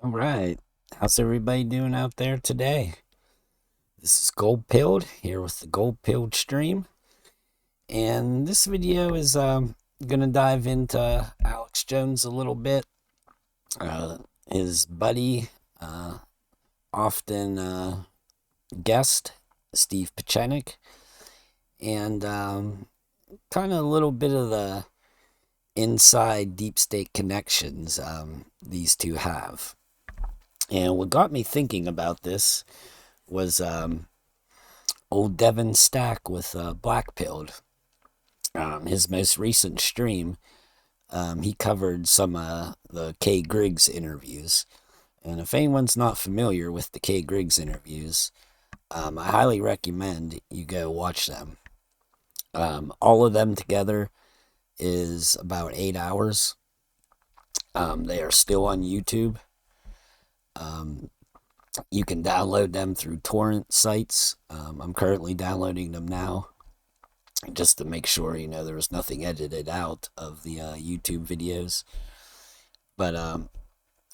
All right. How's everybody doing out there today? This is Gold Pilled here with the Gold Pilled stream. And this video is going to dive into Alex Jones a little bit. His buddy, uh, often guest, Steve Pacinic. And kind of a little bit of the inside deep state connections these two have. And what got me thinking about this was old Devin Stack with Blackpilled. His most recent stream, he covered some the Kay Griggs interviews. And if anyone's not familiar with the Kay Griggs interviews, I highly recommend you go watch them. All of them together is about 8 hours. They are still on YouTube. Um, you can download them through torrent sites. I'm currently downloading them now just to make sure, there was nothing edited out of the YouTube videos. But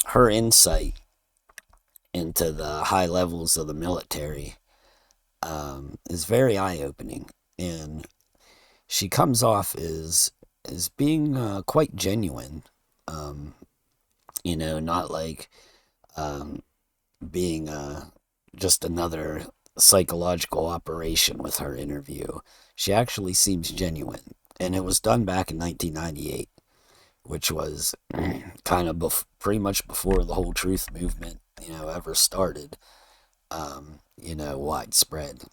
her insight into the high levels of the military is very eye-opening. And she comes off as being quite genuine. Um, not like um, being just another psychological operation with her interview. She actually seems genuine. And it was done back in 1998, which was kind of pretty much before the whole truth movement, ever started, widespread.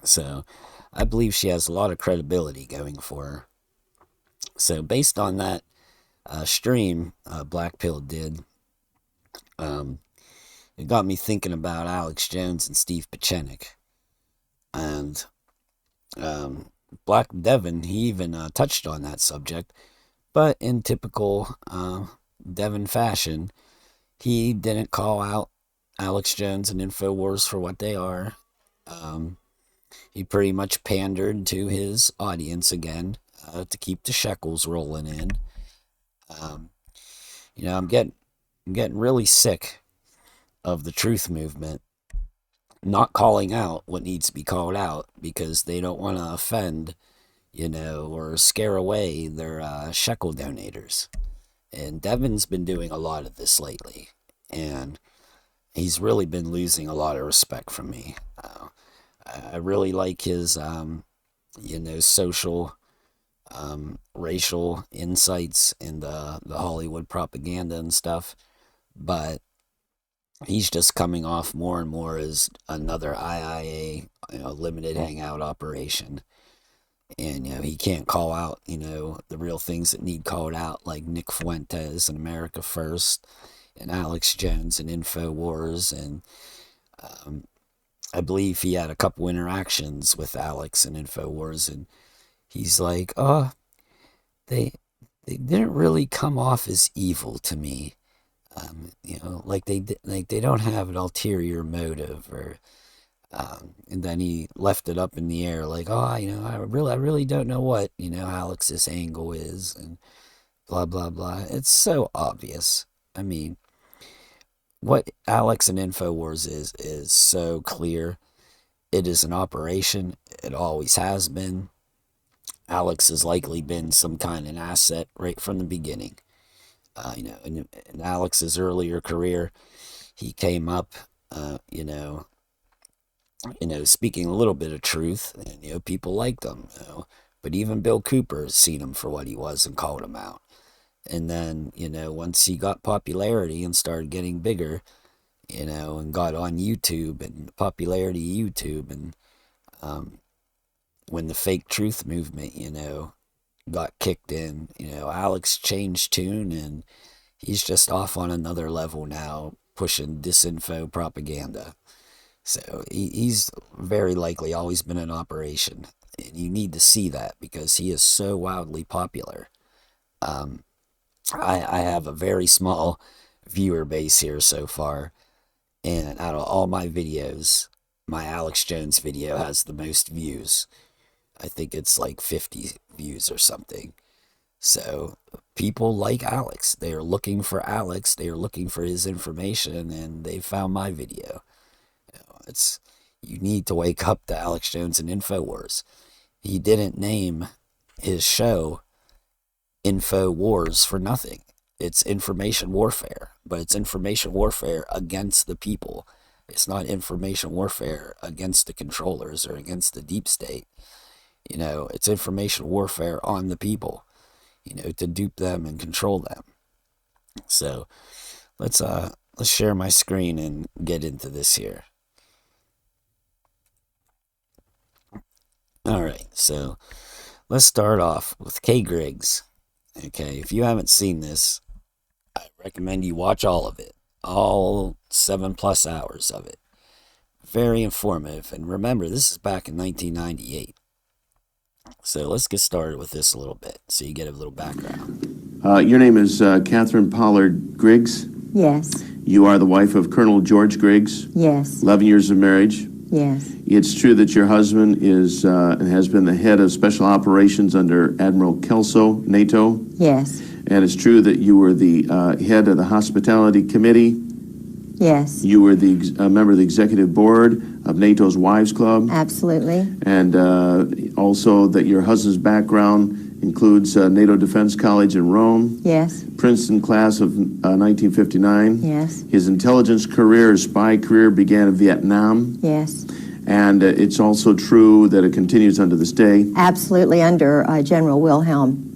So I believe she has a lot of credibility going for her. So based on that stream Black Pill did, um, it got me thinking about Alex Jones and Steve Pacinic. And Black Devin, he even touched on that subject, but in typical Devin fashion, he didn't call out Alex Jones and InfoWars for what they are. Um, he pretty much pandered to his audience again to keep the shekels rolling in. Um, I'm getting really sick of the truth movement not calling out what needs to be called out because they don't want to offend, or scare away their shekel donators. And Devin's been doing a lot of this lately, and he's really been losing a lot of respect from me. I really like his, social, racial insights and the Hollywood propaganda and stuff, but he's just coming off more and more as another IIA, limited hangout operation. And, he can't call out, the real things that need called out, like Nick Fuentes and America First and Alex Jones and InfoWars. And um, I believe he had a couple interactions with Alex and InfoWars. And he's like, oh, they, they didn't really come off as evil to me. Like they don't have an ulterior motive, or and then he left it up in the air, like, oh, I really don't know what Alex's angle is, and blah blah blah. It's so obvious. I mean, what Alex and Infowars is so clear. It is an operation. It always has been. Alex has likely been some kind of an asset right from the beginning. In Alex's earlier career, he came up, speaking a little bit of truth, and people liked him. But even Bill Cooper has seen him for what he was and called him out. And then, once he got popularity and started getting bigger, and got on YouTube and the popularity of YouTube, and um, when the fake truth movement, got kicked in, Alex changed tune, and he's just off on another level now, pushing disinfo propaganda. So he's very likely always been an operation. And you need to see that because he is so wildly popular. Um, I have a very small viewer base here so far. And out of all my videos, my Alex Jones video has the most views. I think it's like 50 views or something. So people like Alex. They are looking for Alex. They are looking for his information, and they found my video. It's you need to wake up to Alex Jones and InfoWars. He didn't name his show InfoWars for nothing. It's information warfare, but it's information warfare against the people. It's not information warfare against the controllers or against the deep state. It's information warfare on the people, to dupe them and control them. So let's share my screen and get into this here. All right, so let's start off with Kay Griggs. Okay, if you haven't seen this, I recommend you watch all of it, all 7+ hours of it. Very informative, and remember, this is back in 1998. So let's get started with this a little bit, so you get a little background. Your name is Catherine Pollard Griggs? Yes. You are the wife of Colonel George Griggs? Yes. 11 years of marriage? Yes. It's true that your husband is and has been the head of special operations under Admiral Kelso, NATO? Yes. And it's true that you were the head of the hospitality committee? Yes. You were the member of the executive board of NATO's Wives Club? Absolutely. And also that your husband's background includes NATO Defense College in Rome? Yes. Princeton class of 1959? Yes. His intelligence career, his spy career began in Vietnam? Yes. And it's also true that it continues unto this day? Absolutely, under General Wilhelm.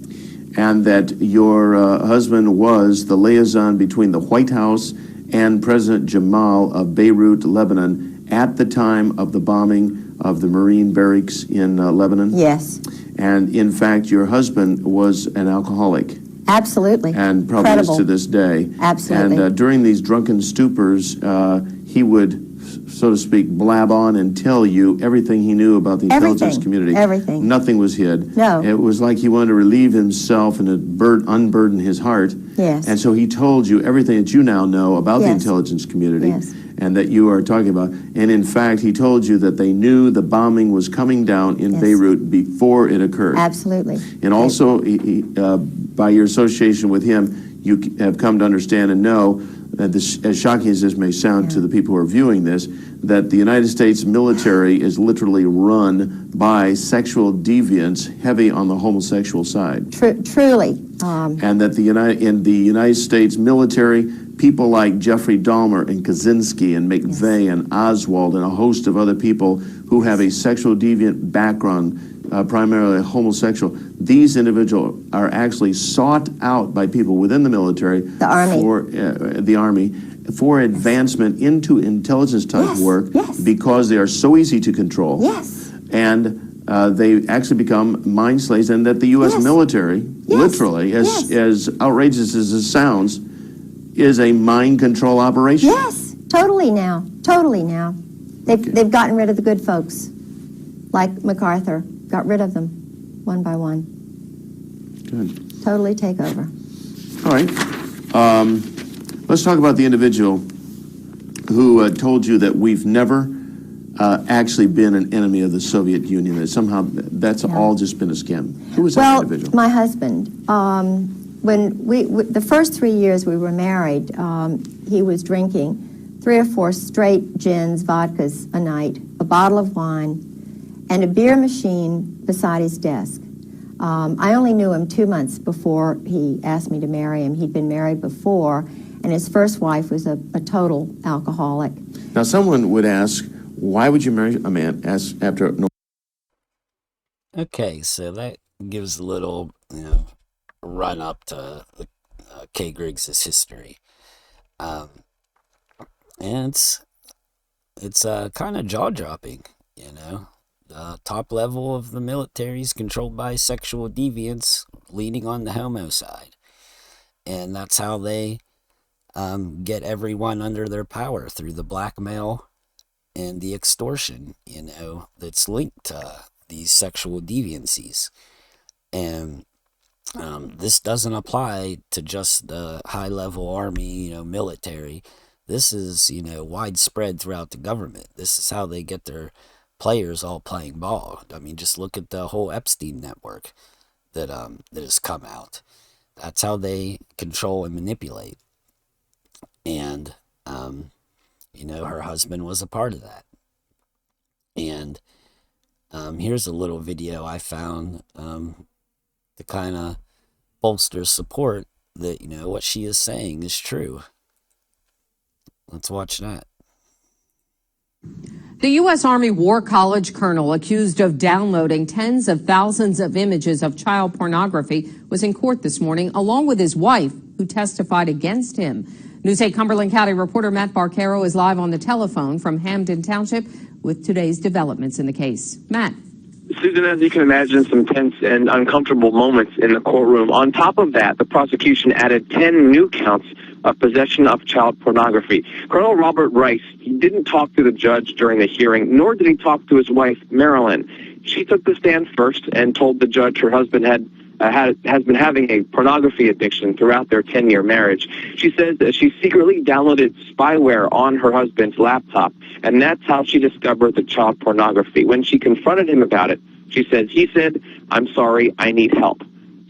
And that your husband was the liaison between the White House and President Jamal of Beirut, Lebanon, at the time of the bombing of the Marine barracks in Lebanon? Yes. And in fact, your husband was an alcoholic. Absolutely. And probably Incredible. is to this day. Absolutely. And during these drunken stupors, he would, so to speak, blab on and tell you everything he knew about the intelligence community. Everything. Nothing was hid. No. It was like he wanted to relieve himself and unburden his heart. Yes. And so he told you everything that you now know about the Yes. intelligence community. Yes. And that you are talking about. And in fact, he told you that they knew the bombing was coming down in Yes. Beirut before it occurred. Absolutely. And also, by your association with him, you have come to understand and know that this, as shocking as this may sound to the people who are viewing this, that the United States military is literally run by sexual deviants heavy on the homosexual side. Truly. And that in the United States military, people like Jeffrey Dahmer and Kaczynski and McVeigh and Oswald and a host of other people who have a sexual deviant background, primarily homosexual, these individuals are actually sought out by people within the military, The Army. for the Army, for advancement into intelligence type work, because they are so easy to control. Yes. And they actually become mind slaves, and that the U.S. military, literally, as outrageous as it sounds, is a mind control operation. Yes. Totally now. Totally now. They've gotten rid of the good folks, like MacArthur. Got rid of them, one by one. Good. Totally take over. All right. Let's talk about the individual who told you that we've never actually been an enemy of the Soviet Union, that somehow that's all just been a scam. Who was that individual? My husband. When the first 3 years we were married, he was drinking 3 or 4 straight gins, vodkas a night, a bottle of wine, and a beer machine beside his desk. I only knew him 2 months before he asked me to marry him. He'd been married before, and his first wife was a total alcoholic. Now, someone would ask, why would you marry a man after... No. Okay, so that gives a little, run up to Kay Griggs' history. And it's kind of jaw-dropping, The top level of the military is controlled by sexual deviants leaning on the homo side. And that's how they get everyone under their power, through the blackmail and the extortion, that's linked to these sexual deviancies. And this doesn't apply to just the high-level army, military. This is, widespread throughout the government. This is how they get their players all playing ball. I mean, just look at the whole Epstein network. that has come out. That's how they control and manipulate. And her husband was a part of that. And here's a little video I found to kind of bolster support that what she is saying is true. Let's watch that. The U.S. Army War College colonel accused of downloading tens of thousands of images of child pornography was in court this morning, along with his wife, who testified against him. News 8 Cumberland County reporter Matt Barcaro is live on the telephone from Hamden Township with today's developments in the case. Matt. Susan, as you can imagine, some tense and uncomfortable moments in the courtroom. On top of that, the prosecution added 10 new counts of possession of child pornography. Colonel Robert Rice, he didn't talk to the judge during the hearing, nor did he talk to his wife, Marilyn. She took the stand first and told the judge her husband has been having a pornography addiction throughout their 10-year marriage. She says that she secretly downloaded spyware on her husband's laptop, and that's how she discovered the child pornography. When she confronted him about it, he said, "I'm sorry, I need help."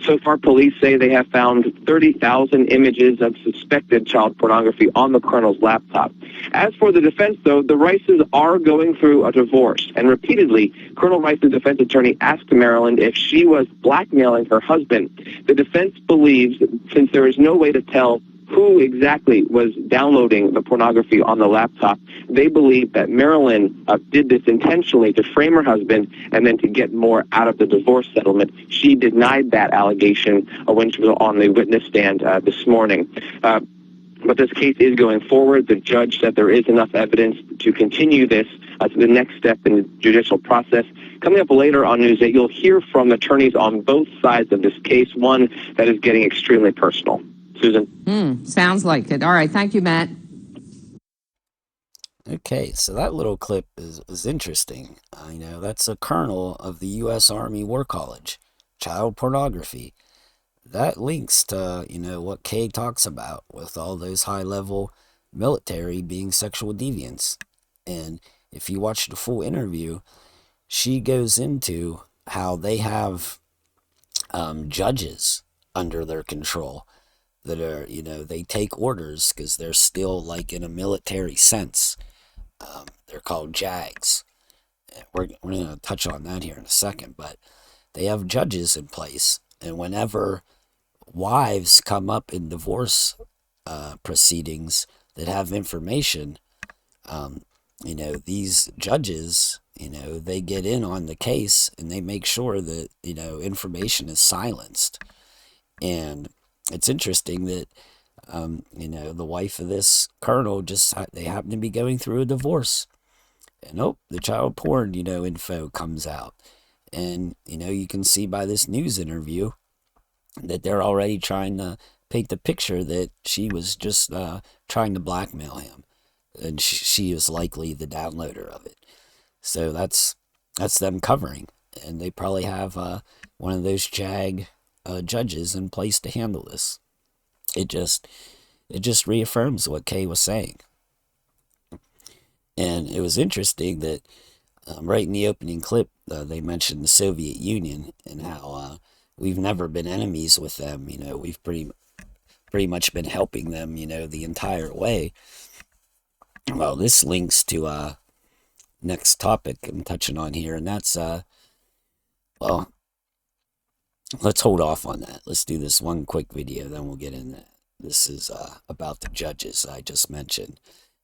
So far, police say they have found 30,000 images of suspected child pornography on the colonel's laptop. As for the defense, though, the Rices are going through a divorce, and repeatedly, Colonel Rice's defense attorney asked Marilyn if she was blackmailing her husband. The defense believes, since there is no way to tell who exactly was downloading the pornography on the laptop, they believe that Marilyn did this intentionally to frame her husband and then to get more out of the divorce settlement. She denied that allegation when she was on the witness stand this morning. But this case is going forward. The judge said there is enough evidence to continue this to the next step in the judicial process. Coming up later on News 8, you'll hear from attorneys on both sides of this case, one that is getting extremely personal. Susan? Sounds like it. All right. Thank you, Matt. Okay, so that little clip is interesting. That's a colonel of the U.S. Army War College. Child pornography. That links to, what Kay talks about with all those high-level military being sexual deviants. And if you watch the full interview, she goes into how they have judges under their control that are, they take orders because they're still like in a military sense. They're called JAGs. We're going to touch on that here in a second, but they have judges in place. And whenever wives come up in divorce proceedings that have information, these judges, they get in on the case and they make sure that, information is silenced. And it's interesting that, the wife of this colonel they happen to be going through a divorce. And the child porn, info comes out. And, you can see by this news interview that they're already trying to paint the picture that she was just trying to blackmail him. And she is likely the downloader of it. So that's them covering. And they probably have one of those JAG judges in place to handle this. It just reaffirms what Kay was saying. And it was interesting that right in the opening clip, they mentioned the Soviet Union and how we've never been enemies with them. We've pretty much been helping them, the entire way. Well, this links to next topic I'm touching on here, and that's let's hold off on that. Let's do this one quick video, then we'll get in that. This is about the judges I just mentioned.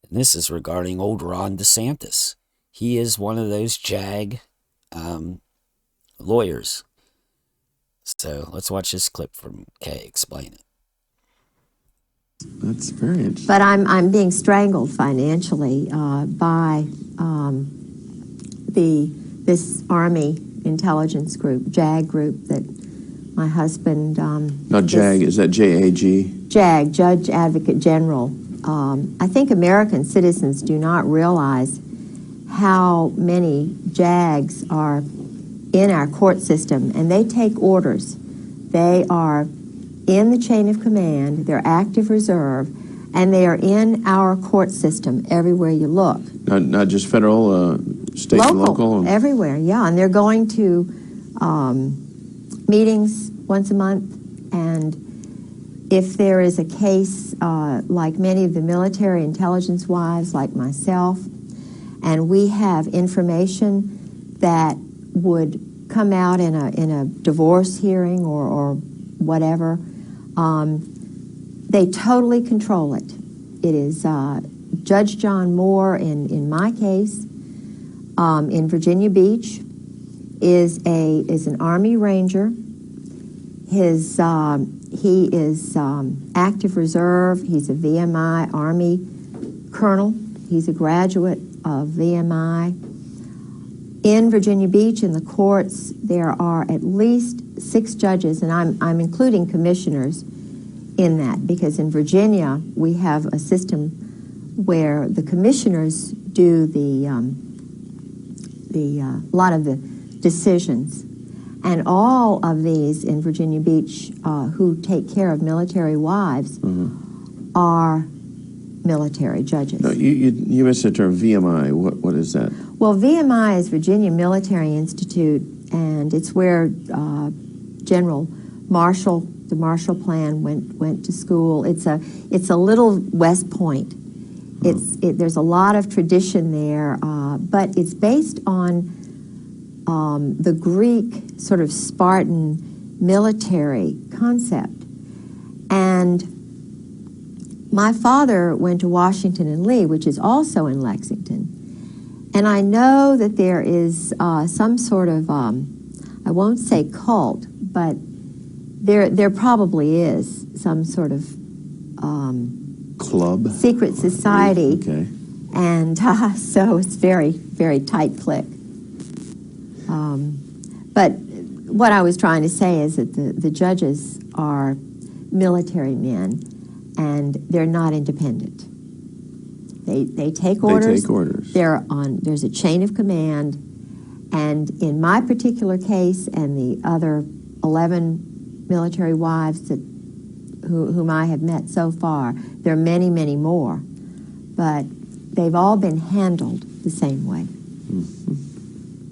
And this is regarding old Ron DeSantis. He is one of those JAG lawyers. So let's watch this clip from Kay explain it. That's very interesting. But I'm being strangled financially by this Army intelligence group, JAG group, that my husband... Not JAG, is that JAG? JAG, Judge Advocate General. I think American citizens do not realize how many JAGs are in our court system, and they take orders. They are in the chain of command, they're active reserve, and they are in our court system everywhere you look. Not just federal, state and local? Everywhere, yeah. And they're going to meetings once a month, and if there is a case like many of the military intelligence wives like myself, and we have information that would come out in a divorce hearing or whatever, they totally control it. It is Judge John Moore in my case in Virginia Beach is an Army Ranger. He is active reserve. He's a VMI Army colonel. He's a graduate of VMI. In Virginia Beach, in the courts, there are at least 6 judges, and I'm including commissioners in that, because in Virginia we have a system where the commissioners do the lot of the decisions, and all of these in Virginia Beach who take care of military wives are military judges. No, you missed the term VMI. What is that? Well, VMI is Virginia Military Institute, and it's where General Marshall, the Marshall Plan, went to school. It's a little West Point. There's a lot of tradition there, but it's based on the Greek sort of Spartan military concept. And my father went to Washington and Lee, which is also in Lexington. And I know that there is some sort of, I won't say cult, but there probably is some sort of club? Secret society. Okay. And so it's very, very tight clique. But what I was trying to say is that the judges are military men, and they're not independent. They take orders. They take orders. There's a chain of command, and in my particular case and the other 11 military wives whom I have met so far, there are many, many more, but they've all been handled the same way.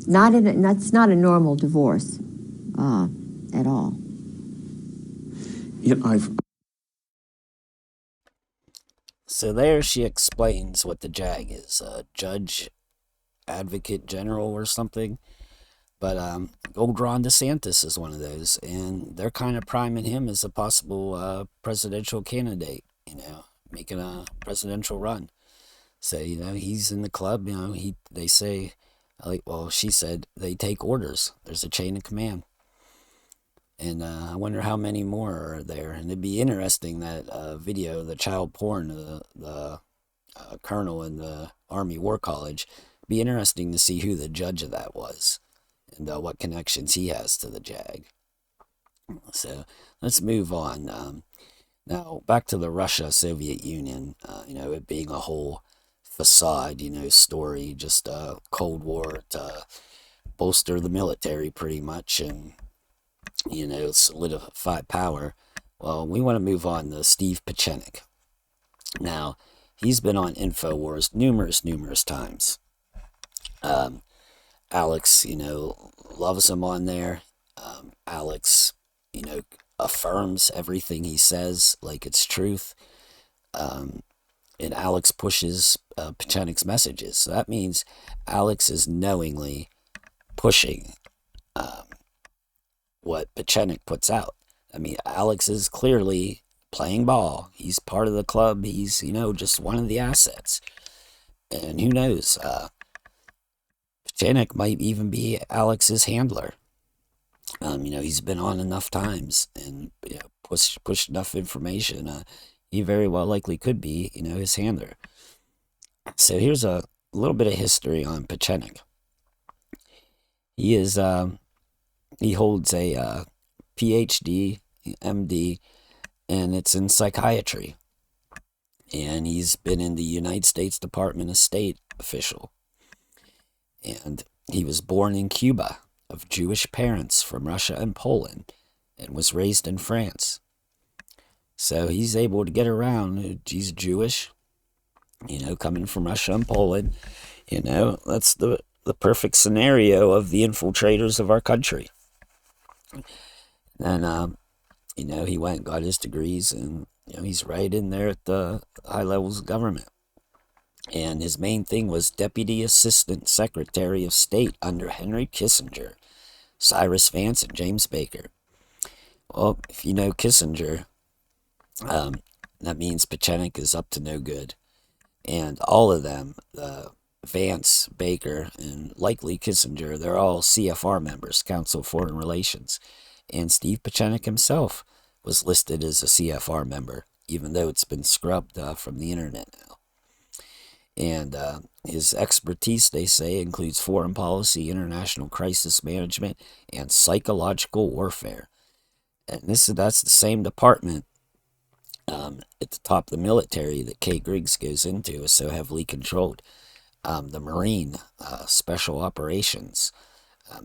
That's not a normal divorce at all. So there she explains what the JAG is, Judge Advocate General or something. But old Ron DeSantis is one of those, and they're kind of priming him as a possible presidential candidate, making a presidential run. So, he's in the club, they say, she said they take orders. There's a chain of command. And I wonder how many more are there. And it'd be interesting, that video, the child porn of the colonel in the Army War College. It'd be interesting to see who the judge of that was, and what connections he has to the JAG. So let's move on. Now, back to the Russia-Soviet Union, it being a whole facade, story, just a Cold War to bolster the military pretty much, and solidify power. Well, we want to move on to Steve Pacinic. Now, he's been on InfoWars numerous times. Alex, loves him on there. Alex, affirms everything he says like it's truth. And Alex pushes Pacenic's messages. So that means Alex is knowingly pushing what Pieczenik puts out. I mean, Alex is clearly playing ball. He's part of the club. He's, just one of the assets. And who knows? Pieczenik might even be Alex's handler. He's been on enough times and pushed enough information. He very well likely could be, his handler. So here's a little bit of history on Pieczenik. He holds a PhD, MD, and it's in psychiatry. And he's been in the United States Department of State official. And he was born in Cuba of Jewish parents from Russia and Poland, and was raised in France. So he's able to get around. He's Jewish, coming from Russia and Poland. That's the perfect scenario of the infiltrators of our country. And he went and got his degrees, and he's right in there at the high levels of government. And his main thing was Deputy Assistant Secretary of State under Henry Kissinger, Cyrus Vance, and James Baker. Well, if you know Kissinger, that means Pacinic is up to no good. And all of them, Vance, Baker, and likely Kissinger, they're all CFR members, Council of Foreign Relations. And Steve Pieczenik himself was listed as a CFR member, even though it's been scrubbed from the internet now. And his expertise, they say, includes foreign policy, international crisis management, and psychological warfare. And that's the same department at the top of the military that Kay Griggs goes into, is so heavily controlled. The Marine Special Operations,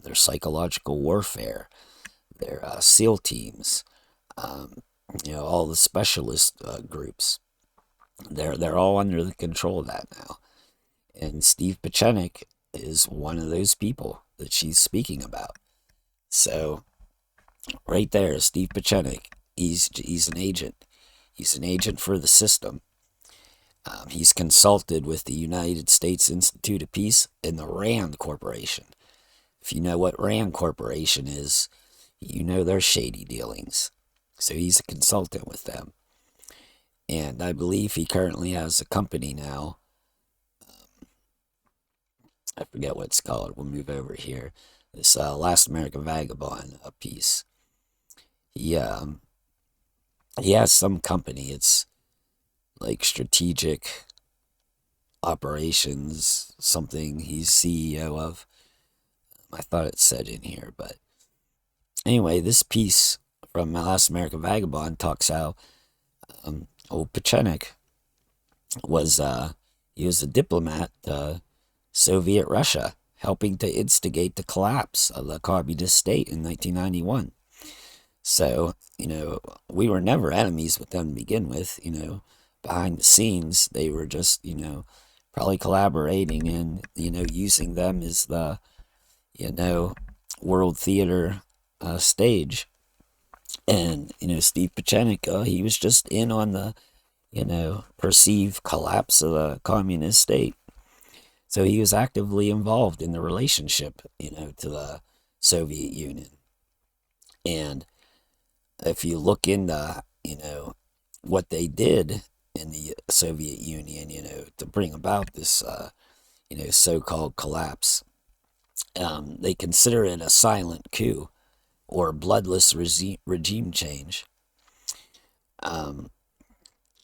their psychological warfare, their SEAL teams, all the specialist groups. They're all under the control of that now. And Steve Pieczenik is one of those people that she's speaking about. So, right there, Steve Pieczenik, he's an agent. He's an agent for the system. He's consulted with the United States Institute of Peace and the RAND Corporation. If you know what RAND Corporation is, you know their shady dealings. So he's a consultant with them. And I believe he currently has a company now. I forget what it's called. We'll move over here. This Last American Vagabond piece. He has some company. It's like Strategic Operations, something he's CEO of. I thought it said in here, but anyway, this piece from Last American Vagabond talks how old Pacinic was he was a diplomat to Soviet Russia, helping to instigate the collapse of the communist state in 1991. So, we were never enemies with them to begin with. Behind the scenes, they were just, probably collaborating and, using them as the, world theater stage. And, Steve Pieczenik, he was just in on the, perceived collapse of the communist state. So he was actively involved in the relationship, to the Soviet Union. And if you look into, what they did in the Soviet Union, to bring about this, so-called collapse, they consider it a silent coup or bloodless regime change. And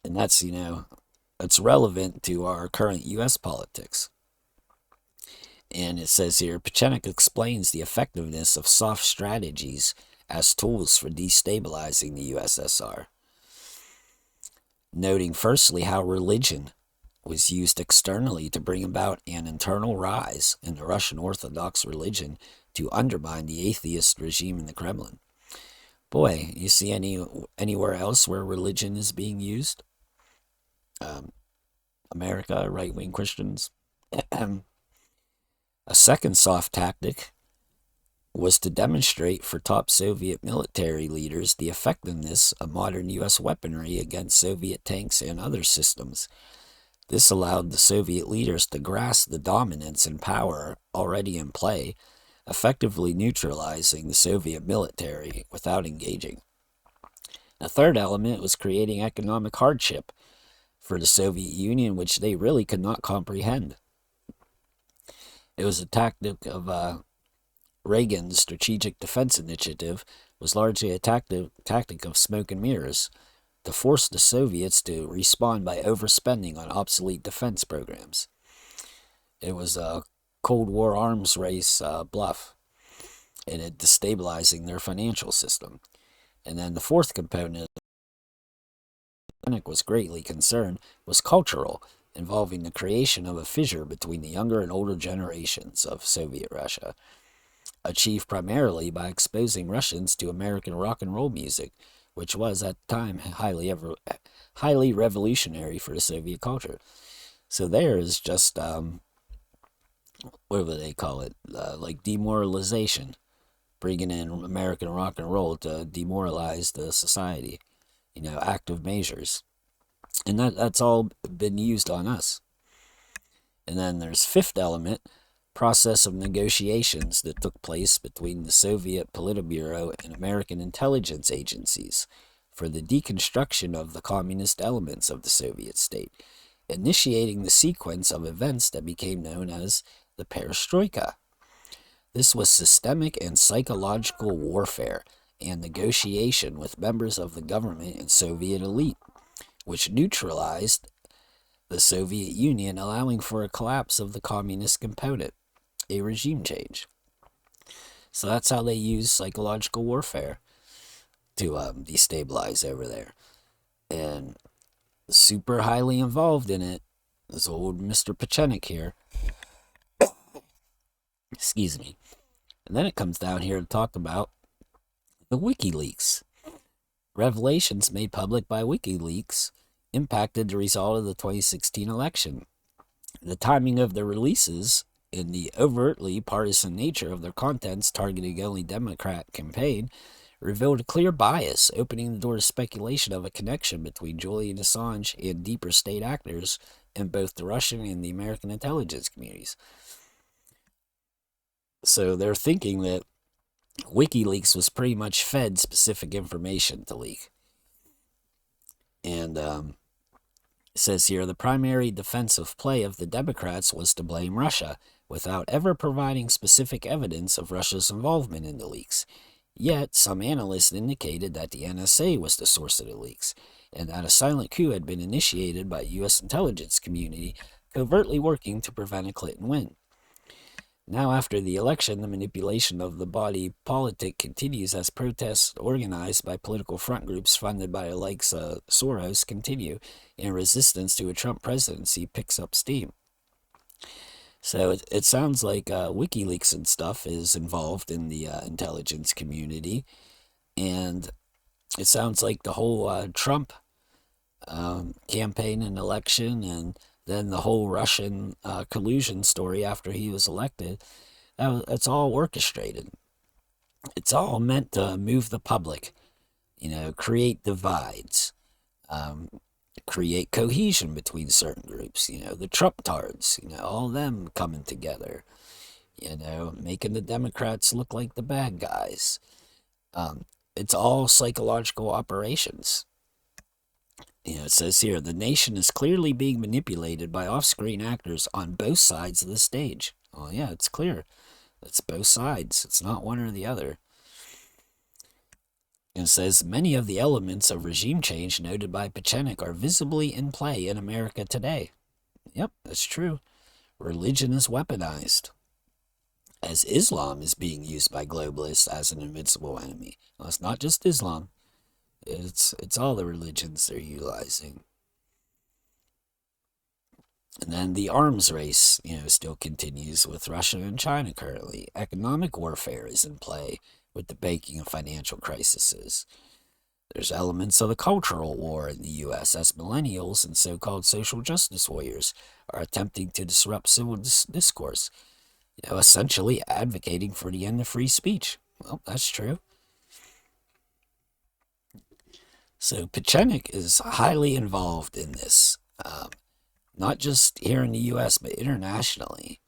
that's, it's relevant to our current U.S. politics. And it says here, Pieczenik explains the effectiveness of soft strategies as tools for destabilizing the USSR, noting firstly how religion was used externally to bring about an internal rise in the Russian Orthodox religion to undermine the atheist regime in the Kremlin. Boy, you see anywhere else where religion is being used? America, right-wing Christians. A second soft tactic was to demonstrate for top Soviet military leaders the effectiveness of modern U.S. weaponry against Soviet tanks and other systems. This allowed the Soviet leaders to grasp the dominance and power already in play, effectively neutralizing the Soviet military without engaging. The third element was creating economic hardship for the Soviet Union, which they really could not comprehend. It was a tactic of Reagan's Strategic Defense Initiative, was largely a tactic of smoke and mirrors to force the Soviets to respond by overspending on obsolete defense programs. It was a Cold War arms race bluff, and it destabilizing their financial system. And then the fourth component was greatly concerned was cultural, involving the creation of a fissure between the younger and older generations of Soviet Russia, achieved primarily by exposing Russians to American rock and roll music, which was at the time highly revolutionary for the Soviet culture. So there is just, what do they call it, like demoralization bringing in American rock and roll to demoralize the society, active measures. And that's all been used on us. And then there's fifth element, process of negotiations that took place between the Soviet Politburo and American intelligence agencies for the deconstruction of the communist elements of the Soviet state, initiating the sequence of events that became known as the Perestroika. This was systemic and psychological warfare and negotiation with members of the government and Soviet elite, which neutralized the Soviet Union, allowing for a collapse of the communist component, a regime change. So that's how they use psychological warfare to destabilize over there. And super highly involved in it is old Mr. Pacinic here. Excuse me. And then it comes down here to talk about the WikiLeaks. Revelations made public by WikiLeaks impacted the result of the 2016 election. The timing of the releases and the overtly partisan nature of their contents targeting only Democrat campaign revealed a clear bias, opening the door to speculation of a connection between Julian Assange and deeper state actors in both the Russian and the American intelligence communities. So they're thinking that WikiLeaks was pretty much fed specific information to leak. And it says here, the primary defensive play of the Democrats was to blame Russia, without ever providing specific evidence of Russia's involvement in the leaks. Yet, some analysts indicated that the NSA was the source of the leaks, and that a silent coup had been initiated by the U.S. intelligence community, covertly working to prevent a Clinton win. Now, after the election, the manipulation of the body politic continues as protests organized by political front groups funded by the likes of Soros continue, and resistance to a Trump presidency picks up steam. So it sounds like WikiLeaks and stuff is involved in the intelligence community, and it sounds like the whole Trump campaign and election, and then the whole Russian collusion story after he was elected, it's all orchestrated. It's all meant to move the public, create divides, create cohesion between certain groups, the Trump-tards, all them coming together, making the Democrats look like the bad guys. It's all psychological operations. It says here, the nation is clearly being manipulated by off-screen actors on both sides of the stage. Oh yeah, it's clear. It's both sides. It's not one or the other. It says, many of the elements of regime change noted by Pacinic are visibly in play in America today. Yep, that's true. Religion is weaponized, as Islam is being used by globalists as an invincible enemy. Well, it's not just Islam. It's all the religions they're utilizing. And then the arms race, still continues with Russia and China currently. Economic warfare is in play with the banking and financial crises. There's elements of the cultural war in the U.S. as millennials and so-called social justice warriors are attempting to disrupt civil discourse, essentially advocating for the end of free speech. Well, that's true. So Pieczenik is highly involved in this, not just here in the U.S., but internationally.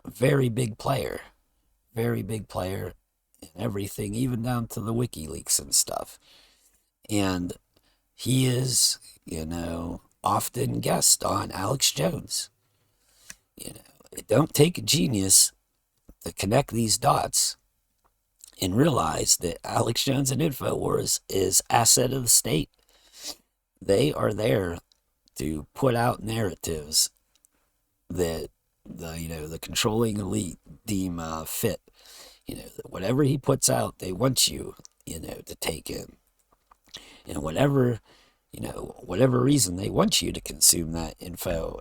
Very big player in everything, even down to the WikiLeaks and stuff. And he is, often guest on Alex Jones. It don't take a genius to connect these dots and realize that Alex Jones and InfoWars is asset of the state. They are there to put out narratives that the controlling elite deem fit. Whatever he puts out, they want you, to take in. And whatever reason they want you to consume that info,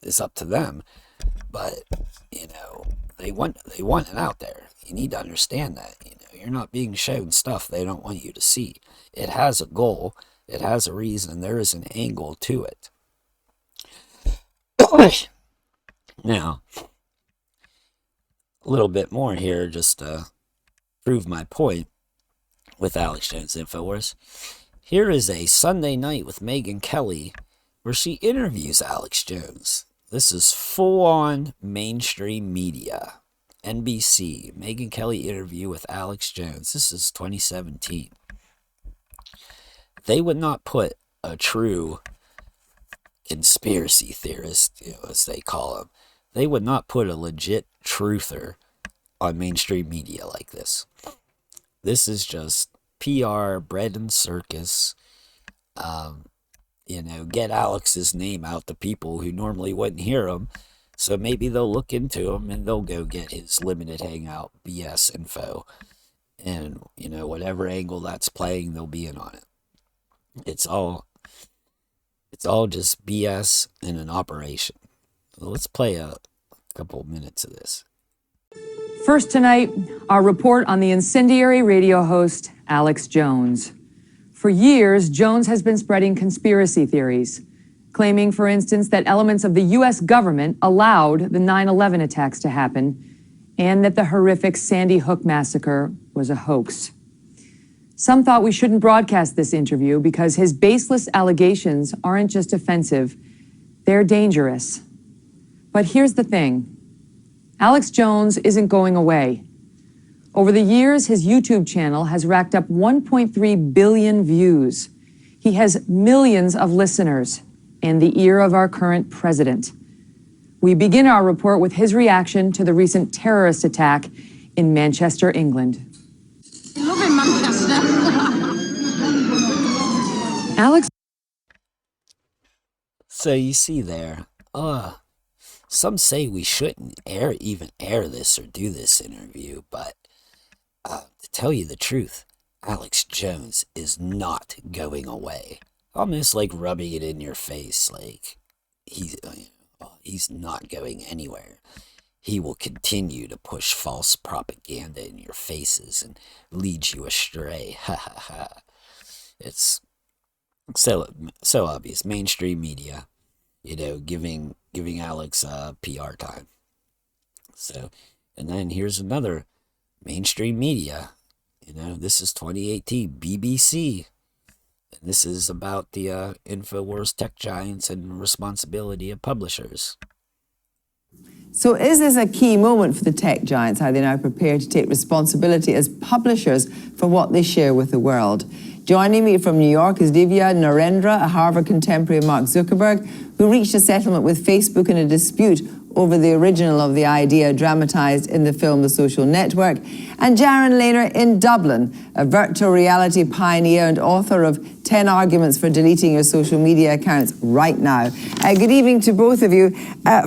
is up to them. But, they want it out there. You need to understand that, you're not being shown stuff they don't want you to see. It has a goal. It has a reason. There is an angle to it. Now, a little bit more here just to prove my point with Alex Jones Infowars. Here is a Sunday Night with Megyn Kelly where she interviews Alex Jones. This is full-on mainstream media. NBC, Megyn Kelly interview with Alex Jones. This is 2017. They would not put a true conspiracy theorist, as they call them, they would not put a legit truther on mainstream media like this. This is just PR, bread and circus. Get Alex's name out to people who normally wouldn't hear him. So maybe they'll look into him and they'll go get his limited hangout BS info. And, whatever angle that's playing, they'll be in on it. It's all just BS in an operation. Let's play a couple minutes of this. First tonight, our report on the incendiary radio host, Alex Jones. For years, Jones has been spreading conspiracy theories, claiming, for instance, that elements of the U.S. government allowed the 9/11 attacks to happen and that the horrific Sandy Hook massacre was a hoax. Some thought we shouldn't broadcast this interview because his baseless allegations aren't just offensive, they're dangerous. But here's the thing. Alex Jones isn't going away. Over the years, his YouTube channel has racked up 1.3 billion views. He has millions of listeners and the ear of our current president. We begin our report with his reaction to the recent terrorist attack in Manchester, England. I love in Manchester. Alex. So you see there, some say we shouldn't even air this or do this interview, but to tell you the truth, Alex Jones is not going away. Almost like rubbing it in your face, like he's not going anywhere. He will continue to push false propaganda in your faces and lead you astray. Ha ha ha. It's so obvious. Mainstream media, giving Alex PR time. So, and then here's another mainstream media. This is 2018 BBC. And this is about the InfoWars tech giants and responsibility of publishers. So is this a key moment for the tech giants, how they now prepare to take responsibility as publishers for what they share with the world? Joining me from New York is Divya Narendra, a Harvard contemporary of Mark Zuckerberg, who reached a settlement with Facebook in a dispute over the original of the idea dramatized in the film The Social Network, and Jaron Lehner in Dublin, a virtual reality pioneer and author of 10 Arguments for Deleting Your Social Media Accounts Right Now. Good evening to both of you.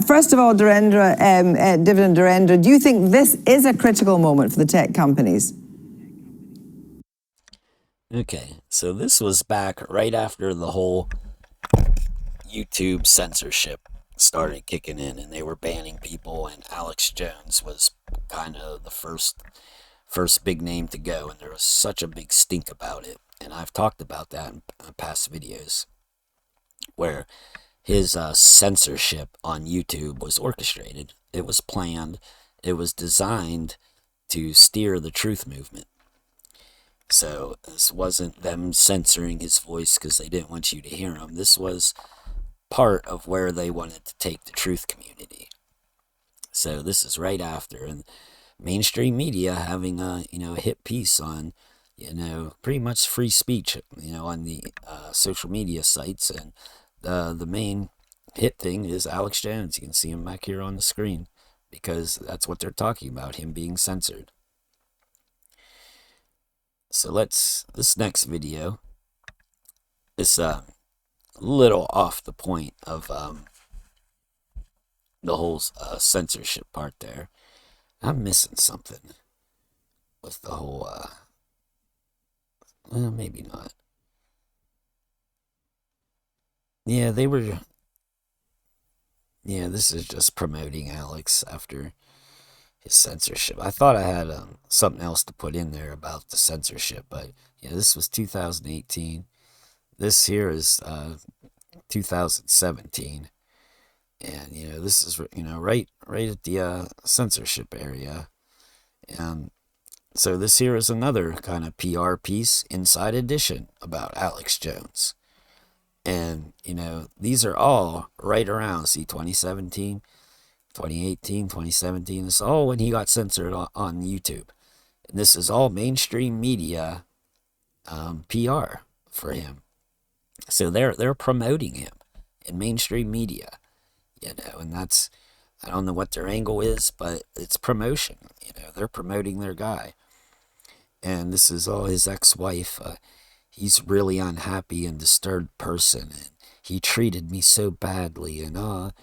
First of all, Divya Narendra, do you think this is a critical moment for the tech companies? Okay, so this was back right after the whole YouTube censorship started kicking in and they were banning people, and Alex Jones was kind of the first big name to go, and there was such a big stink about it. And I've talked about that in past videos where his censorship on YouTube was orchestrated. It was planned. It was designed to steer the truth movement. So this wasn't them censoring his voice because they didn't want you to hear him. This was part of where they wanted to take the truth community. So this is right after, and mainstream media having a hit piece on pretty much free speech on the social media sites, and the main hit thing is Alex Jones. You can see him back here on the screen because that's what they're talking about, him being censored. So this next video is a little off the point of the whole censorship part there. I'm missing something with the whole, well, maybe not. Yeah, this is just promoting Alex after his censorship. I thought I had something else to put in there about the censorship, but yeah, this was 2018. This here is 2017, and this is right at the censorship area. So this here is another kind of PR piece, inside edition, about Alex Jones. And, these are all right around, see, 2017, 2018, 2017. It's all when he got censored on YouTube. And this is all mainstream media PR for him. So they're promoting him in mainstream media, and that's, I don't know what their angle is, but it's promotion. They're promoting their guy. And this is all his ex-wife. He's really unhappy and disturbed person, and he treated me so badly, and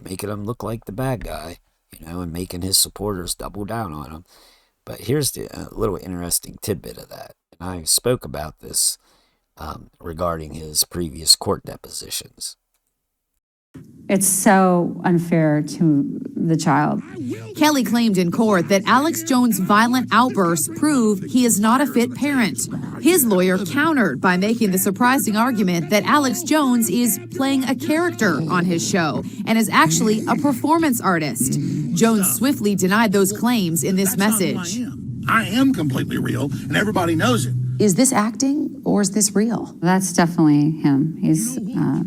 making him look like the bad guy, and making his supporters double down on him. But here's the little interesting tidbit of that. And I spoke about this regarding his previous court depositions. It's so unfair to the child. Kelly claimed in court that Alex Jones' violent outbursts prove he is not a fit parent. His lawyer countered by making the surprising argument that Alex Jones is playing a character on his show and is actually a performance artist. Jones swiftly denied those claims in this message. I am completely real, and everybody knows it. Is this acting or is this real? That's definitely him. He's a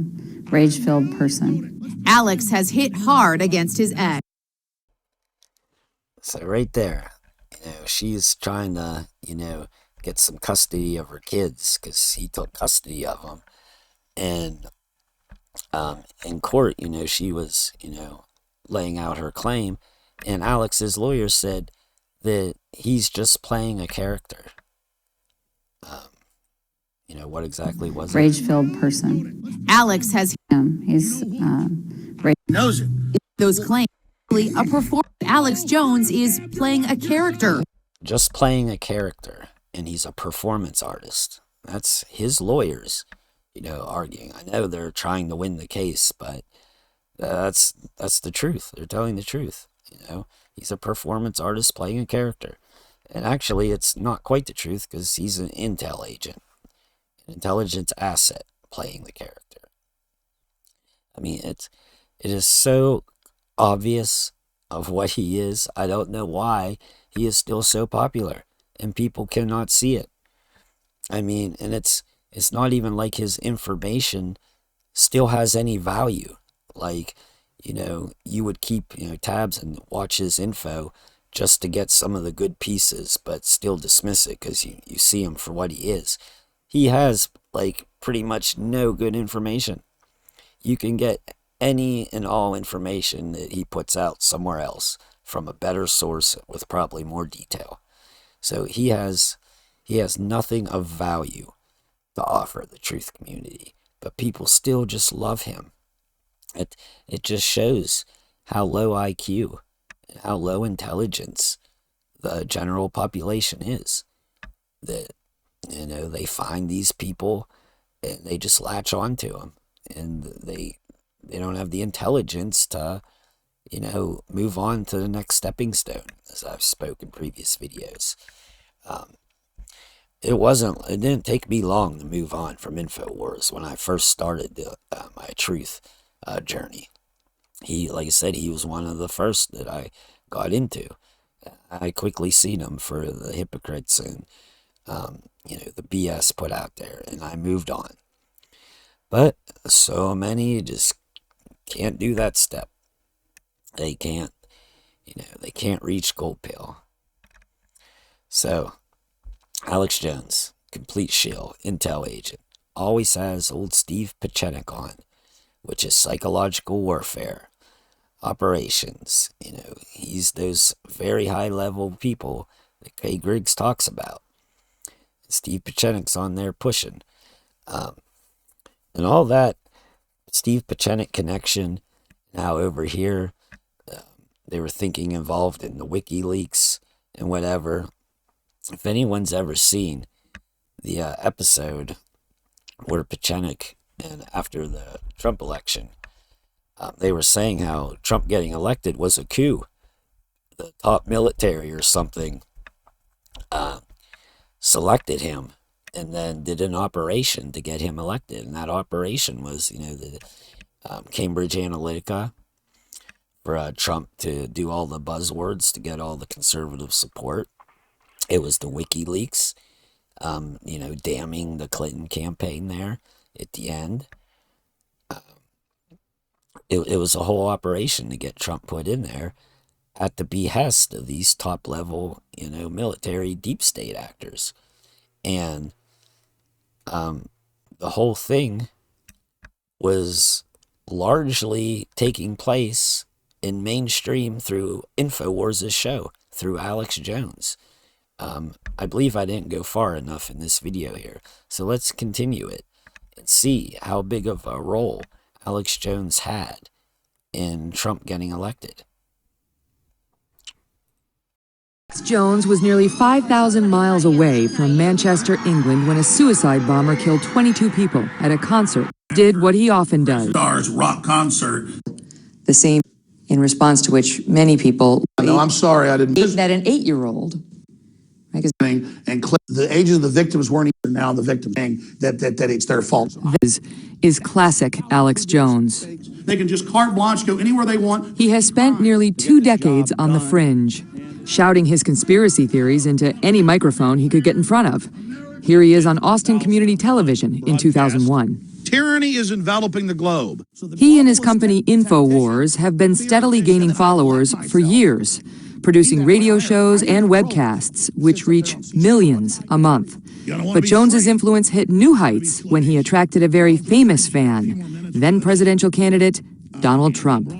rage-filled person. Alex has hit hard against his ex. So right there, she's trying to, get some custody of her kids because he took custody of them. And in court, she was, laying out her claim. And Alex's lawyer said that he's just playing a character. What exactly was it? Rage-filled person. Alex has him. He's knows it. Those claims. A performer. Alex Jones is playing a character. Just playing a character, and he's a performance artist. That's his lawyers, arguing. I know they're trying to win the case, but that's the truth. They're telling the truth. He's a performance artist playing a character. And actually, it's not quite the truth because he's an intel agent, an intelligence asset playing the character. I mean, it is so obvious of what he is. I don't know why he is still so popular and people cannot see it. I mean, and it's not even like his information still has any value. Like, you would keep, tabs and watch his info just to get some of the good pieces, but still dismiss it because you see him for what he is. He has, pretty much no good information. You can get any and all information that he puts out somewhere else from a better source with probably more detail. So he has nothing of value to offer the truth community, but people still just love him. It just shows how low IQ and how low intelligence the general population is. That, they find these people and they just latch on to them, and they don't have the intelligence to, move on to the next stepping stone, as I've spoken in previous videos. It didn't take me long to move on from InfoWars when I first started my truth journey. Like I said, he was one of the first that I got into. I quickly seen him for the hypocrites and, the BS put out there, and I moved on. But so many just can't do that step. They can't, they can't reach gold pill. So, Alex Jones, complete shill, intel agent, always has old Steve Pacinic on, which is psychological warfare, operations. He's those very high level people that Kay Griggs talks about. Steve Pacenic's on there pushing. And all that Steve Pieczenik connection, now over here, they were thinking involved in the WikiLeaks and whatever. If anyone's ever seen the episode where Pacinic, and after the Trump election, they were saying how Trump getting elected was a coup. The top military or something selected him and then did an operation to get him elected. And that operation was, the Cambridge Analytica for Trump to do all the buzzwords to get all the conservative support. It was the WikiLeaks, damning the Clinton campaign there at the end. It was a whole operation to get Trump put in there at the behest of these top-level, military deep state actors. And the whole thing was largely taking place in mainstream through InfoWars' show, through Alex Jones. I believe I didn't go far enough in this video here, so let's continue it and see how big of a role Alex Jones had in Trump getting elected. Alex Jones was nearly 5,000 miles away from Manchester, England, when a suicide bomber killed 22 people at a concert. Did what he often does. Stars rock concert. The same, in response to which many people... No, I'm sorry, I didn't... That an 8-year-old... And the ages of the victims weren't even now the victim saying that it's their fault. This is classic Alex Jones. They can just carte blanche, go anywhere they want. He has spent nearly 2 decades on the fringe, shouting his conspiracy theories into any microphone he could get in front of. Here he is on Austin Community Television in 2001. Tyranny is enveloping the globe. He and his company InfoWars have been steadily gaining followers for years, producing radio shows and webcasts, which reach millions a month. But Jones's influence hit new heights when he attracted a very famous fan, then presidential candidate Donald Trump.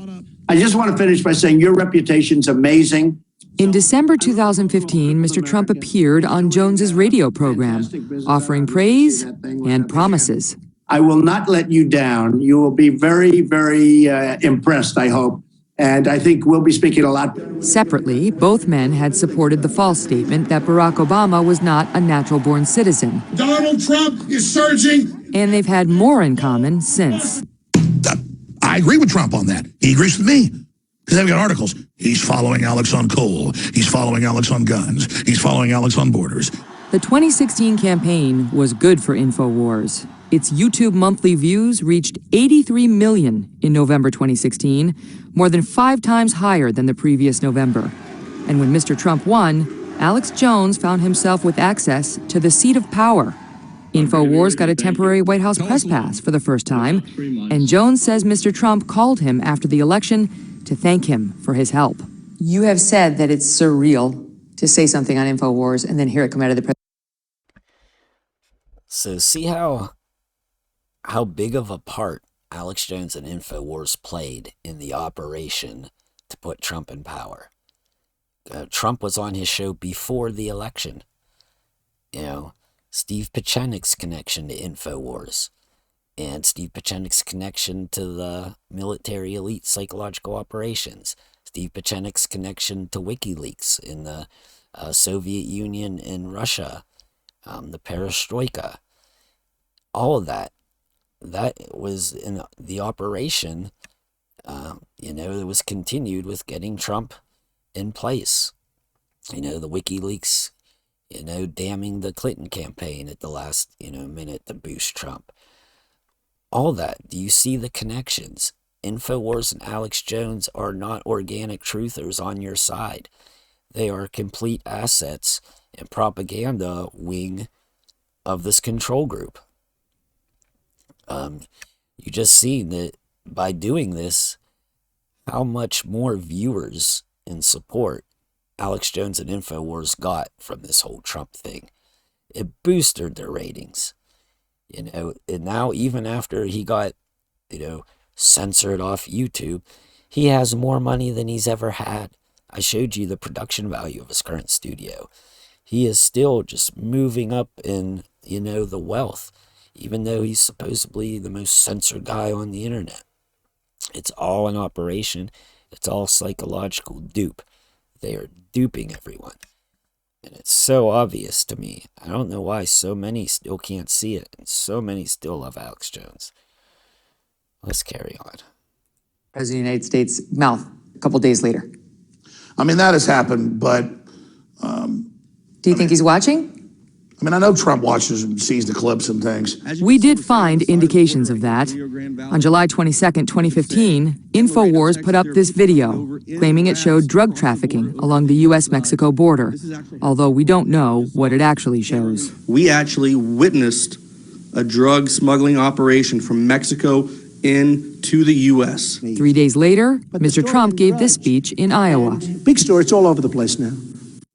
I just want to finish by saying your reputation's amazing. In December 2015, Mr. Trump appeared on Jones's radio program, offering praise and promises. I will not let you down. You will be very, very impressed, I hope. And I think we'll be speaking a lot. Separately, both men had supported the false statement that Barack Obama was not a natural-born citizen. Donald Trump is surging. And they've had more in common since. I agree with Trump on that. He agrees with me. Because I've got articles. He's following Alex on coal. He's following Alex on guns. He's following Alex on borders. The 2016 campaign was good for InfoWars. Its YouTube monthly views reached 83 million in November 2016, more than 5 times higher than the previous November. And when Mr. Trump won, Alex Jones found himself with access to the seat of power. InfoWars got a temporary White House press pass for the first time, and Jones says Mr. Trump called him after the election to thank him for his help. You have said that it's surreal to say something on InfoWars and then hear it come out of the press. So see how big of a part Alex Jones and InfoWars played in the operation to put Trump in power. Trump was on his show before the election. Steve Pacenic's connection to InfoWars and Steve Pacenic's connection to the military elite psychological operations. Steve Pacenic's connection to WikiLeaks in the Soviet Union and Russia, the perestroika. All of that was in the operation, it was continued with getting Trump in place. The WikiLeaks, damning the Clinton campaign at the last, minute to boost Trump. All that. Do you see the connections? InfoWars and Alex Jones are not organic truthers on your side. They are complete assets and propaganda wing of this control group. You just see that by doing this, how much more viewers and support Alex Jones and InfoWars got from this whole Trump thing. It boosted their ratings. And now even after he got, censored off YouTube, he has more money than he's ever had. I showed you the production value of his current studio. He is still just moving up in, the wealth, even though he's supposedly the most censored guy on the internet. It's all an operation. It's all psychological dupe. They are duping everyone. And it's so obvious to me. I don't know why so many still can't see it, and so many still love Alex Jones. Let's carry on. President of the United States mouth a couple days later. I mean, that has happened, but... Do you think he's watching? I mean, I know Trump watches and sees the clips and things. We did find indications of that. On July 22, 2015, InfoWars put up this video, claiming it showed drug trafficking along the U.S.-Mexico border, although we don't know what it actually shows. We actually witnessed a drug smuggling operation from Mexico into the U.S. 3 days later, Mr. Trump gave this speech in Iowa. Big story, it's all over the place now.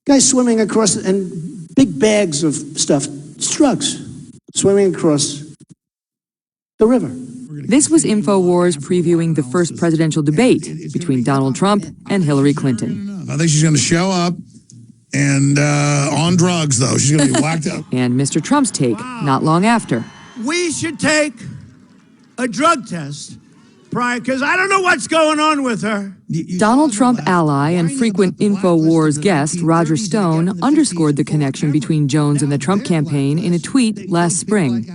Guys swimming across and big bags of stuff, it's drugs, swimming across the river. This was InfoWars previewing the first presidential debate between Donald Trump and Hillary Clinton. I think she's going to show up and on drugs, though. She's going to be whacked up. And Mr. Trump's take not long after. We should take a drug test prior, because I don't know what's going on with her. Donald Trump ally and frequent InfoWars guest Roger Stone underscored the connection between Jones and the Trump campaign in a tweet last spring.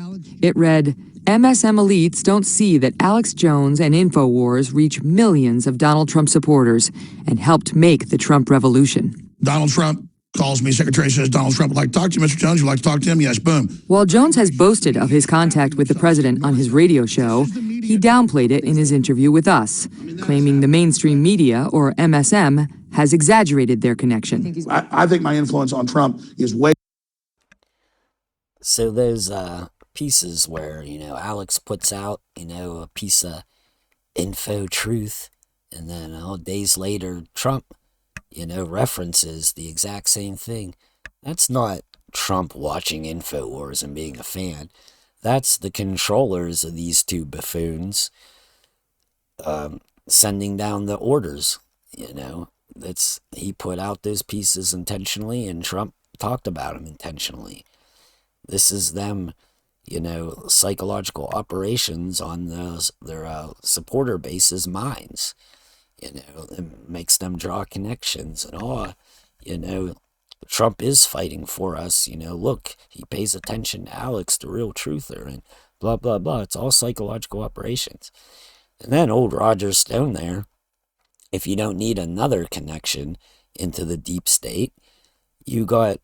It read, MSM elites don't see that Alex Jones and InfoWars reach millions of Donald Trump supporters and helped make the Trump revolution. Donald Trump calls me, secretary says, Donald Trump would like to talk to you, Mr. Jones. You'd like to talk to him? Yes, boom. While Jones has boasted of his contact with the president on his radio show, he downplayed it in his interview with us, claiming the mainstream media, or MSM, has exaggerated their connection. I think my influence on Trump is way... So those pieces where, Alex puts out, a piece of info truth, and then days later, Trump, references the exact same thing. That's not Trump watching InfoWars and being a fan. That's the controllers of these two buffoons sending down the orders. He put out those pieces intentionally, and Trump talked about them intentionally. This is them, psychological operations on their supporter base's minds. It makes them draw connections and Trump is fighting for us. Look, he pays attention to Alex, the real truther, and blah, blah, blah. It's all psychological operations. And then old Roger Stone there, if you don't need another connection into the deep state, you got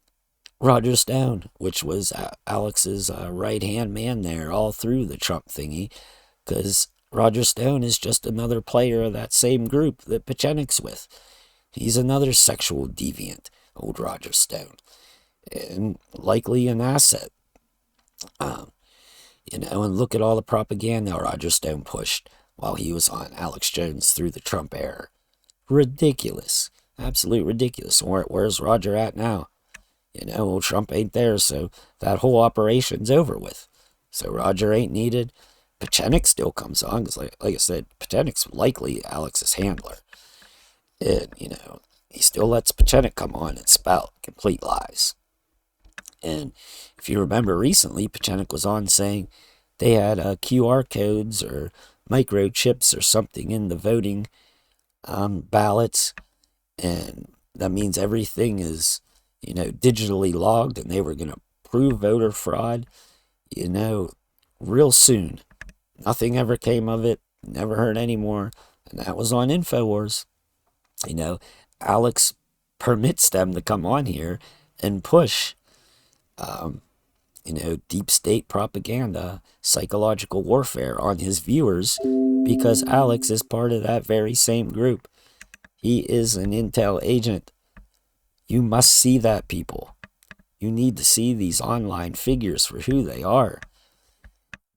Roger Stone, which was Alex's right-hand man there all through the Trump thingy, because Roger Stone is just another player of that same group that Pacenic's with. He's another sexual deviant, old Roger Stone, and likely an asset. And look at all the propaganda Roger Stone pushed while he was on Alex Jones through the Trump era. Ridiculous. Absolute ridiculous. Where's Roger at now? Trump ain't there, so that whole operation's over with. So Roger ain't needed. Pacinic still comes on, because like I said, Pacenic's likely Alex's handler. And, he still lets Pacinic come on and spout complete lies. And if you remember recently, Pacinic was on saying they had QR codes or microchips or something in the voting ballots, and that means everything is, digitally logged, and they were going to prove voter fraud, real soon. Nothing ever came of it, never heard any more, and that was on InfoWars. Alex permits them to come on here and push, deep state propaganda, psychological warfare on his viewers, because Alex is part of that very same group. He is an intel agent. You must see that, people. You need to see these online figures for who they are.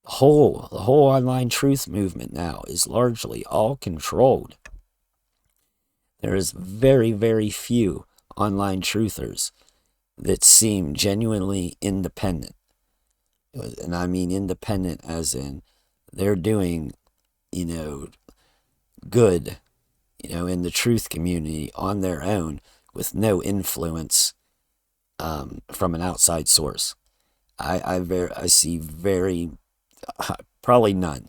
The whole online truth movement now is largely all controlled. There is very, very few online truthers that seem genuinely independent. And I mean independent as in they're doing, good, in the truth community on their own with no influence from an outside source. I see very... probably none.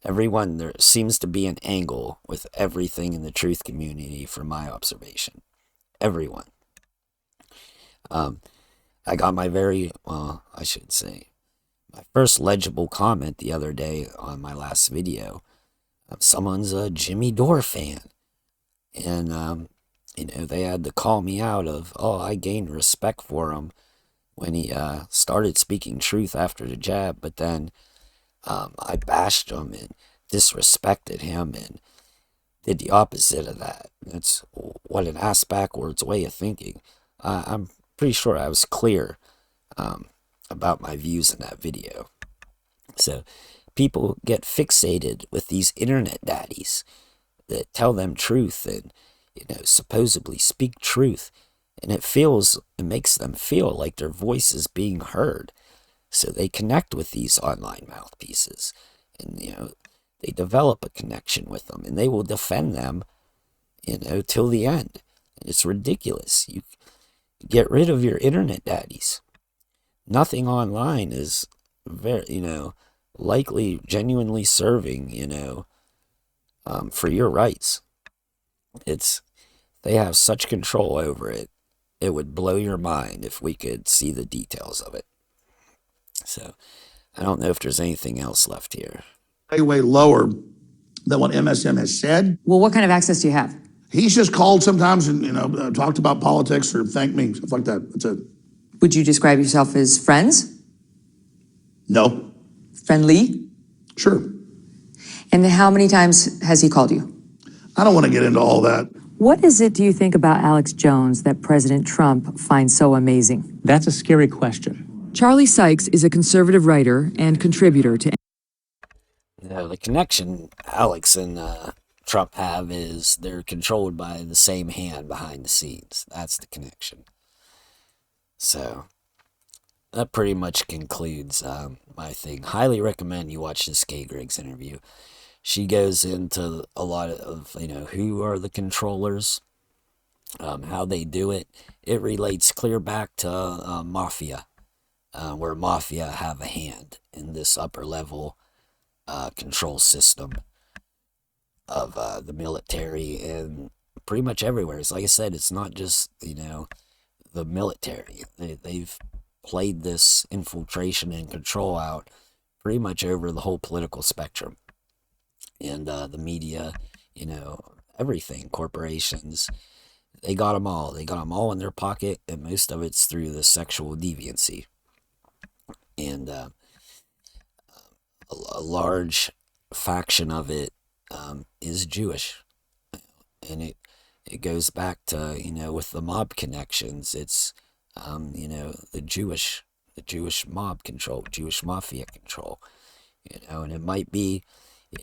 Everyone, there seems to be an angle with everything in the truth community from my observation. Everyone. I got my my first legible comment the other day on my last video. Someone's a Jimmy Dore fan. And, they had to call me out of, I gained respect for him when he started speaking truth after the jab, but then I bashed him and disrespected him and did the opposite of that. That's what an ass backwards way of thinking. I'm pretty sure I was clear about my views in that video. So people get fixated with these internet daddies that tell them truth and, supposedly speak truth. And it makes them feel like their voice is being heard. So they connect with these online mouthpieces. And, they develop a connection with them. And they will defend them, till the end. And it's ridiculous. You get rid of your internet daddies. Nothing online is very, likely genuinely serving, for your rights. They have such control over it. It would blow your mind if we could see the details of it. So, I don't know if there's anything else left here. Way lower than what MSM has said. Well, what kind of access do you have? He's just called sometimes and, talked about politics or thanked me, stuff like that. That's it. Would you describe yourself as friends? No. Friendly? Sure. And how many times has he called you? I don't want to get into all that. What is it, do you think, about Alex Jones that President Trump finds so amazing? That's a scary question. Charlie Sykes is a conservative writer and contributor to... The connection Alex and Trump have is they're controlled by the same hand behind the scenes. That's the connection. So, that pretty much concludes my thing. Highly recommend you watch this Kay Griggs interview. She goes into a lot of, who are the controllers, how they do it. It relates clear back to mafia, where mafia have a hand in this upper level control system of the military and pretty much everywhere. It's like I said, it's not just, the military. They've played this infiltration and control out pretty much over the whole political spectrum. And the media, everything, corporations, they got them all. They got them all in their pocket, and most of it's through the sexual deviancy. And a large faction of it is Jewish. And it goes back to, with the mob connections, it's, the Jewish mob control, Jewish mafia control, and it might be,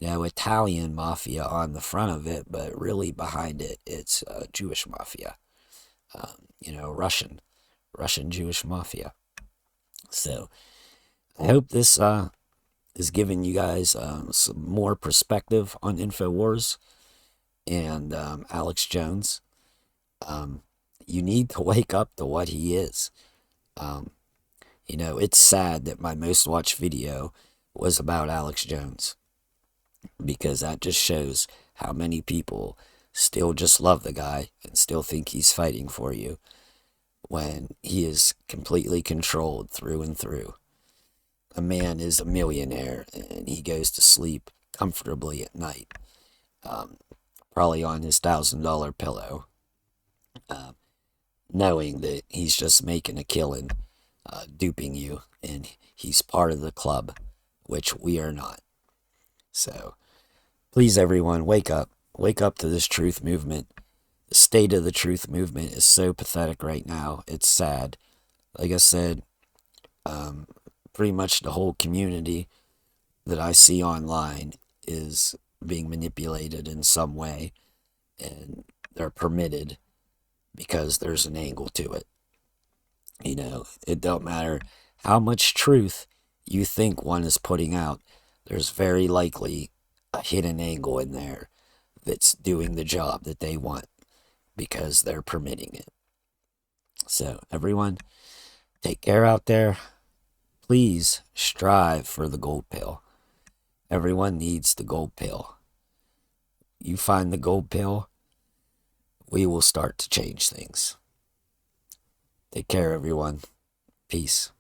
Italian mafia on the front of it, but really behind it, it's Jewish mafia, Russian Jewish mafia. So I hope this is giving you guys some more perspective on InfoWars and Alex Jones. You need to wake up to what he is. It's sad that my most watched video was about Alex Jones, because that just shows how many people still just love the guy and still think he's fighting for you when he is completely controlled through and through. A man is a millionaire and he goes to sleep comfortably at night, probably on his $1,000 pillow, knowing that he's just making a killing, duping you, and he's part of the club, which we are not. So, please everyone, wake up. Wake up to this truth movement. The state of the truth movement is so pathetic right now. It's sad. Like I said, pretty much the whole community that I see online is being manipulated in some way, and they're permitted because there's an angle to it. It don't matter how much truth you think one is putting out, there's very likely a hidden angle in there that's doing the job that they want because they're permitting it. So, everyone, take care out there. Please strive for the gold pill. Everyone needs the gold pill. You find the gold pill, we will start to change things. Take care, everyone. Peace.